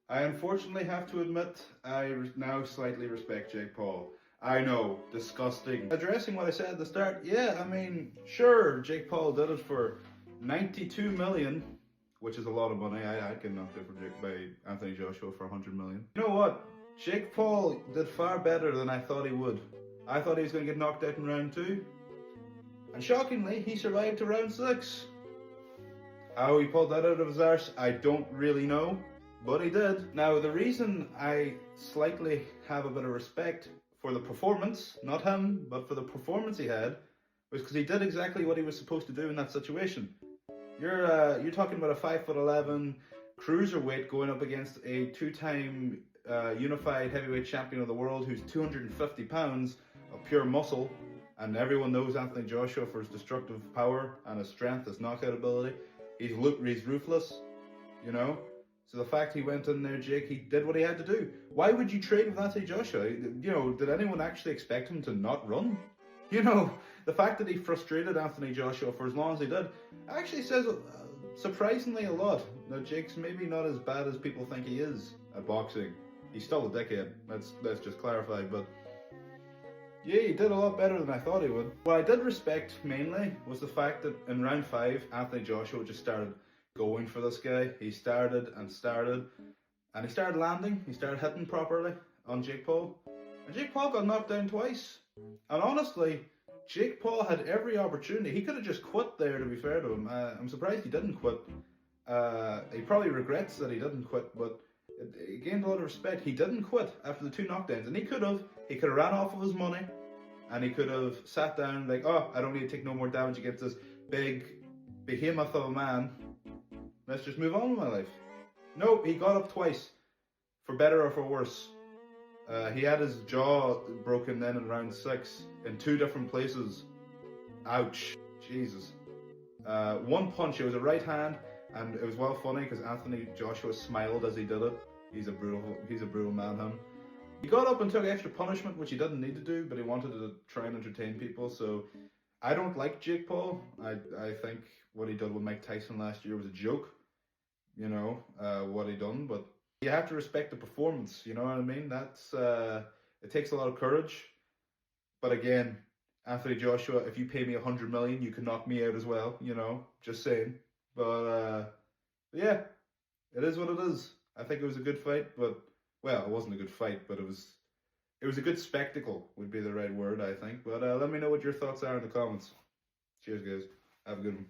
I unfortunately have to admit, now slightly respect Jake Paul. I know, disgusting. Addressing what I said at the start, yeah, I mean, sure, Jake Paul did it for 92 million, which is a lot of money. I'd get knocked out by Anthony Joshua for 100 million. You know what? Jake Paul did far better than I thought he would. I thought he was going to get knocked out in round 2. And shockingly, he survived to round 6. How he pulled that out of his arse, I don't really know, but he did. Now, the reason I slightly have a bit of respect for the performance, not him, but for the performance he had, was because he did exactly what he was supposed to do in that situation. You're talking about a 5'11" cruiserweight going up against a two-time unified heavyweight champion of the world who's 250 pounds of pure muscle, and everyone knows Anthony Joshua for his destructive power and his strength, his knockout ability. He's ruthless, you know. So the fact he went in there, Jake, he did what he had to do. Why would you trade with Anthony Joshua? You know, did anyone actually expect him to not run? You know, the fact that he frustrated Anthony Joshua for as long as he did actually says surprisingly a lot. Now, Jake's maybe not as bad as people think he is at boxing. He's still a dickhead. Let's just clarify, but yeah, he did a lot better than I thought he would. What I did respect mainly was the fact that in round 5, Anthony Joshua just started going for this guy. He started, and he started landing. He started hitting properly on Jake Paul. And Jake Paul got knocked down twice. And honestly, Jake Paul had every opportunity. He could have just quit there, to be fair to him. I'm surprised he didn't quit. He probably regrets that he didn't quit, but he gained a lot of respect. He didn't quit after the 2 knockdowns, and he could have ran off of his money, and he could have sat down like, oh, I don't need to take no more damage against this big behemoth of a man. Let's just move on with my life. Nope, he got up twice, for better or for worse. He had his jaw broken then in round 6 in 2 different places. Ouch, Jesus. One punch, it was a right hand, and it was well funny because Anthony Joshua smiled as he did it. He's a brutal man, him. He got up and took extra punishment, which he didn't need to do, but he wanted to try and entertain people. So I don't like Jake Paul. I think what he did with Mike Tyson last year was a joke. You know, what he done, but you have to respect the performance, you know what I mean? That's it takes a lot of courage. But again, Anthony Joshua, if you pay me 100 million, you can knock me out as well, you know, just saying. But yeah, it is what it is. I think it was a good fight, but well, it wasn't a good fight, but it was a good spectacle would be the right word, I think. But let me know what your thoughts are in the comments. Cheers, guys. Have a good one.